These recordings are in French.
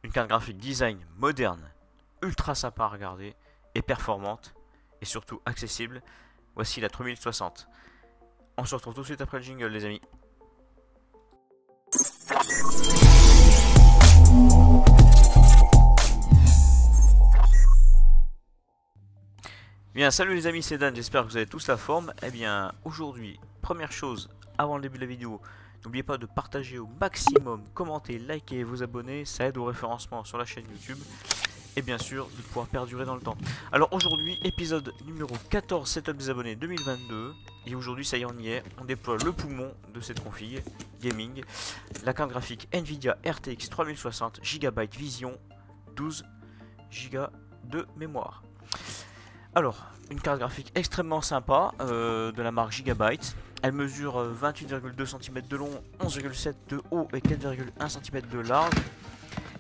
Une carte graphique design moderne, ultra sympa à regarder et performante et surtout accessible. Voici la 3060. On se retrouve tout de suite après le jingle, les amis. Bien, salut les amis, c'est Dan, j'espère que vous avez tous la forme. Eh bien, aujourd'hui, première chose, avant le début de la vidéo, n'oubliez pas de partager au maximum, commenter, liker, vous abonner, ça aide au référencement sur la chaîne YouTube. Et bien sûr, de pouvoir perdurer dans le temps. Alors aujourd'hui, épisode numéro 14, setup des abonnés 2022. Et aujourd'hui, ça y est, on y est, on déploie le poumon de cette config gaming. La carte graphique Nvidia RTX 3060 GB Vision, 12 Go de mémoire. Alors, une carte graphique extrêmement sympa de la marque Gigabyte. Elle mesure 28,2 cm de long, 11,7 de haut et 4,1 cm de large.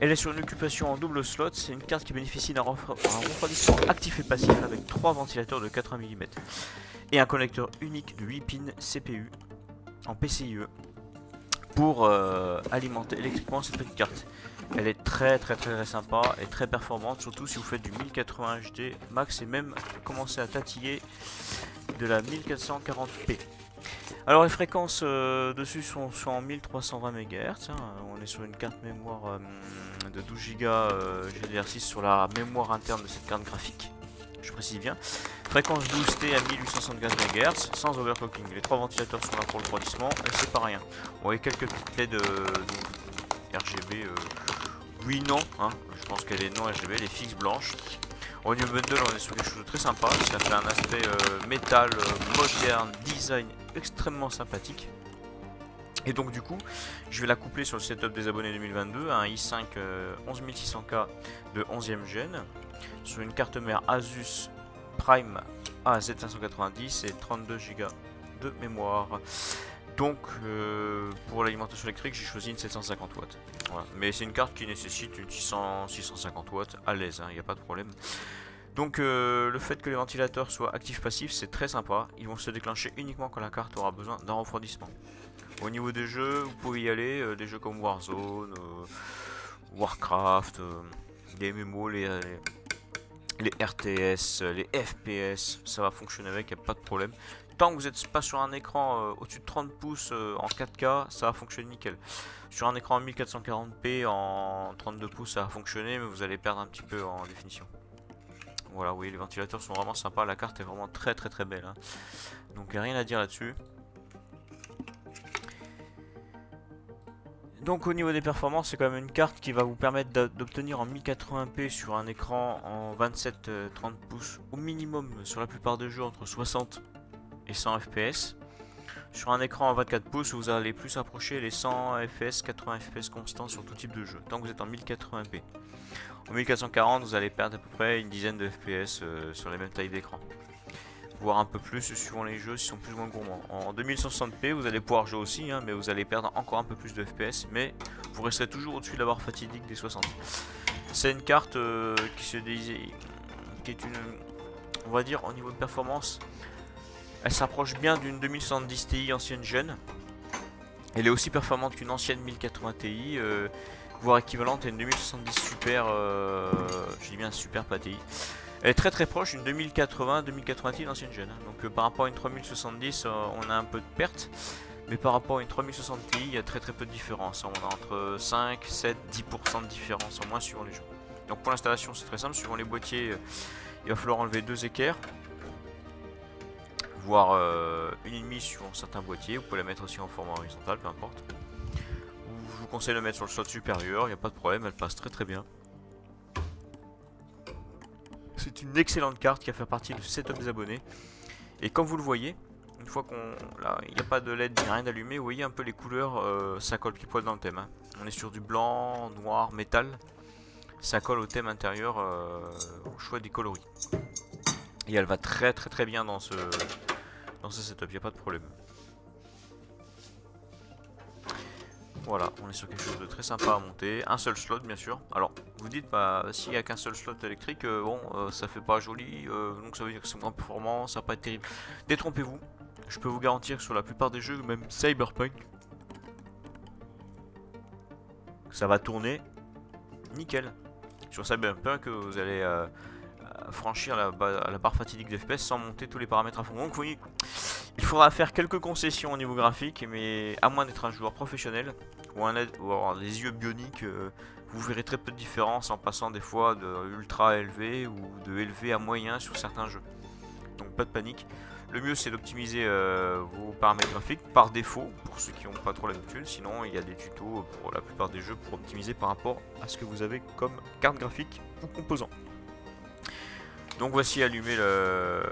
Elle est sur une occupation en double slot. C'est une carte qui bénéficie d'un refroidissement actif et passif avec 3 ventilateurs de 80 mm et un connecteur unique de 8 pins CPU en PCIe pour alimenter électriquement cette petite carte. Elle est très sympa et très performante, surtout si vous faites du 1080 HD max et même commencer à tatiller de la 1440p. Alors les fréquences dessus sont en 1320 MHz, hein. On est sur une carte mémoire de 12 Go GDDR6 sur la mémoire interne de cette carte graphique, je précise bien. Fréquence boostée à 1875 MHz, sans overclocking. Les 3 ventilateurs sont là pour le refroidissement et c'est pas rien. Vous voyez quelques petites LED RGB, oui non, hein. Je pense qu'elle est non RGB, elle est fixe blanche. Au niveau bundle, on est sur quelque chose de très sympa, ça fait un aspect métal, moderne, design extrêmement sympathique. Et donc du coup, je vais la coupler sur le setup des abonnés 2022 à un i5 11600K de 11e gen, sur une carte mère Asus Prime AZ590 et 32 Go de mémoire. Donc pour l'alimentation électrique, j'ai choisi une 750 watts. Voilà. Mais c'est une carte qui nécessite une 650 watts à l'aise, il n'y a pas de problème. Donc le fait que les ventilateurs soient actifs-passifs, c'est très sympa. Ils vont se déclencher uniquement quand la carte aura besoin d'un refroidissement. Au niveau des jeux, vous pouvez y aller, des jeux comme Warzone, Warcraft, les MMO, les RTS, les FPS, ça va fonctionner avec, il n'y a pas de problème. Tant que vous n'êtes pas sur un écran au-dessus de 30 pouces en 4K, ça va fonctionner nickel. Sur un écran en 1440p en 32 pouces, ça va fonctionner, mais vous allez perdre un petit peu en définition. Voilà, oui, les ventilateurs sont vraiment sympas, la carte est vraiment très belle, hein. Donc rien à dire là-dessus. Donc au niveau des performances, c'est quand même une carte qui va vous permettre d'obtenir en 1080p sur un écran en 27-30 pouces au minimum sur la plupart des jeux entre 60 et 100 fps. Sur un écran en 24 pouces, vous allez plus approcher les 100 fps, 80 fps constants sur tout type de jeu, tant que vous êtes en 1080p. En 1440, vous allez perdre à peu près une dizaine de fps sur les mêmes tailles d'écran, voire un peu plus suivant les jeux s'ils sont plus ou moins gourmands. En 2060p, vous allez pouvoir jouer aussi, hein, mais vous allez perdre encore un peu plus de fps, mais vous resterez toujours au-dessus de la barre fatidique des 60. C'est une carte qui est une, on va dire, au niveau de performance, elle s'approche bien d'une 2070 Ti ancienne gen. Elle est aussi performante qu'une ancienne 1080 Ti, voire équivalente à une 2070 Super, je dis bien Super, pas Ti. Elle est très proche d'une 2080 Ti d'ancienne gen. Donc par rapport à une 3070, on a un peu de perte. Mais par rapport à une 3060 Ti, il y a très peu de différence. On a entre 5, 7, 10% de différence en moins suivant les jeux. Donc pour l'installation, c'est très simple. Suivant les boîtiers, il va falloir enlever 2 équerres, voire une et demie suivant certains boîtiers. Vous pouvez la mettre aussi en format horizontal, peu importe. Je vous conseille de la mettre sur le slot supérieur, il n'y a pas de problème, elle passe très bien. C'est une excellente carte qui a fait partie du setup des abonnés. Et comme vous le voyez, une fois qu'on... là, il n'y a pas de LED, il n'y a rien d'allumé, vous voyez un peu les couleurs, ça colle pile poil dans le thème, hein. On est sur du blanc, noir, métal. Ça colle au thème intérieur, au choix des coloris. Et elle va très bien dans ce setup, il n'y a pas de problème. Voilà, on est sur quelque chose de très sympa à monter. Un seul slot, bien sûr. Alors, vous dites, bah, s'il n'y a qu'un seul slot électrique, bon, ça fait pas joli, donc ça veut dire que c'est moins performant, ça va pas être terrible. Détrompez-vous. Je peux vous garantir que sur la plupart des jeux, même Cyberpunk, ça va tourner nickel. Sur Cyberpunk que vous allez franchir la barre fatidique d'FPS sans monter tous les paramètres à fond. Donc oui, il faudra faire quelques concessions au niveau graphique, mais à moins d'être un joueur professionnel ou avoir des yeux bioniques, vous verrez très peu de différence en passant des fois de ultra élevé ou de élevé à moyen sur certains jeux. Donc pas de panique. Le mieux c'est d'optimiser vos paramètres graphiques par défaut pour ceux qui n'ont pas trop l'habitude. Sinon il y a des tutos pour la plupart des jeux pour optimiser par rapport à ce que vous avez comme carte graphique ou composant. Donc voici allumé la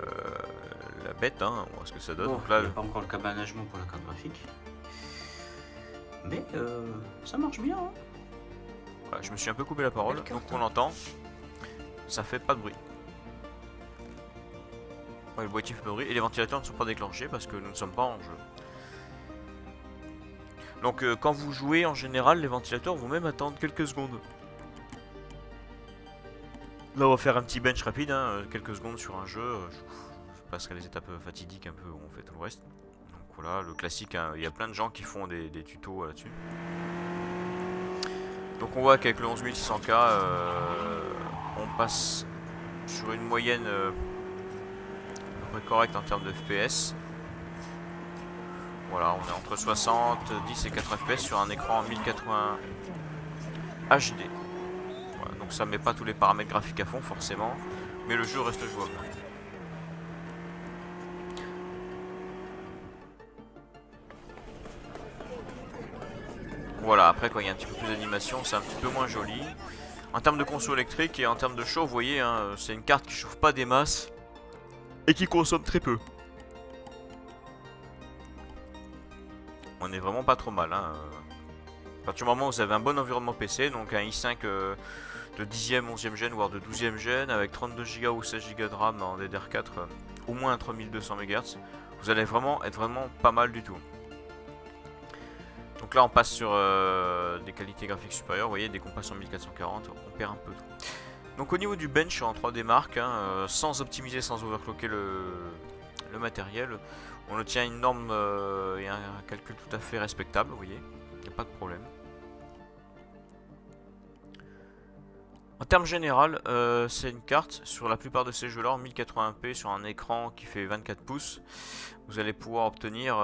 bête, hein, on voit ce que ça donne. Bon, donc là, il n'y a pas encore le cabanagement pour la carte graphique. Mais ça marche bien. Hein. Voilà, je me suis un peu coupé la parole, donc on l'entend. Ça fait pas de bruit. Ouais, le boîtier fait pas de bruit et les ventilateurs ne sont pas déclenchés parce que nous ne sommes pas en jeu. Donc quand vous jouez en général, les ventilateurs vont même attendre quelques secondes. Là on va faire un petit bench rapide, hein, quelques secondes sur un jeu. Je passerai les étapes fatidiques un peu où on fait tout le reste. Donc voilà, le classique, hein, il y a plein de gens qui font des tutos là-dessus. Donc on voit qu'avec le 11600K, on passe sur une moyenne à peu près correcte en termes de FPS. Voilà, on est entre 60, 10 et 4 FPS sur un écran 1080 HD. Voilà, donc ça met pas tous les paramètres graphiques à fond forcément, mais le jeu reste jouable. Voilà, après quand il y a un petit peu plus d'animation, c'est un petit peu moins joli. En termes de conso électrique et en termes de chauffe, vous voyez, hein, c'est une carte qui chauffe pas des masses et qui consomme très peu. On est vraiment pas trop mal. Hein. À partir du moment où vous avez un bon environnement PC, donc un i5 de 10e, 11e gen, voire de 12e gen, avec 32 Go ou 16 Go de RAM en DDR4, au moins 3200 MHz, vous allez vraiment être pas mal du tout. Donc là on passe sur des qualités graphiques supérieures, vous voyez, des compressions 1440, on perd un peu tout. Donc au niveau du bench en 3D Mark, hein, sans optimiser, sans overclocker le matériel, on obtient une norme et un calcul tout à fait respectable, vous voyez, il n'y a pas de problème. En termes général, c'est une carte sur la plupart de ces jeux-là en 1080p sur un écran qui fait 24 pouces. Vous allez pouvoir obtenir,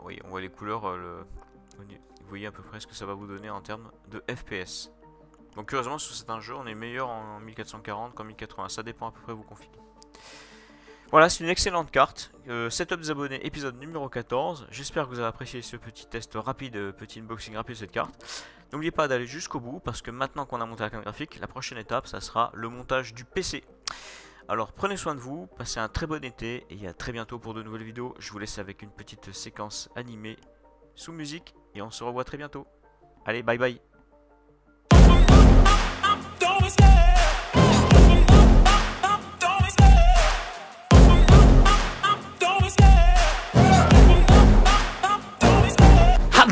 oui, on voit les couleurs, vous voyez à peu près ce que ça va vous donner en termes de FPS. Donc curieusement sur certains jeux, on est meilleur en 1440 qu'en 1080, ça dépend à peu près de vos configs. Voilà, c'est une excellente carte. Setup des abonnés, épisode numéro 14. J'espère que vous avez apprécié ce petit test rapide, petit unboxing rapide de cette carte. N'oubliez pas d'aller jusqu'au bout parce que maintenant qu'on a monté la carte graphique, la prochaine étape, ça sera le montage du PC. Alors prenez soin de vous, passez un très bon été et à très bientôt pour de nouvelles vidéos. Je vous laisse avec une petite séquence animée sous musique et on se revoit très bientôt. Allez, bye bye.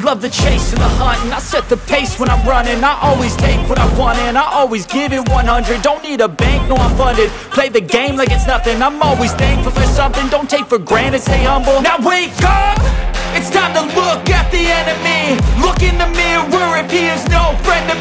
Love the chase and the hunt, and I set the pace when I'm running. I always take what I want and I always give it 100. Don't need a bank, no I'm funded. Play the game like it's nothing. I'm always thankful for something. Don't take for granted, stay humble. Now wake up, it's time to look at the enemy. Look in the mirror if he is no friend of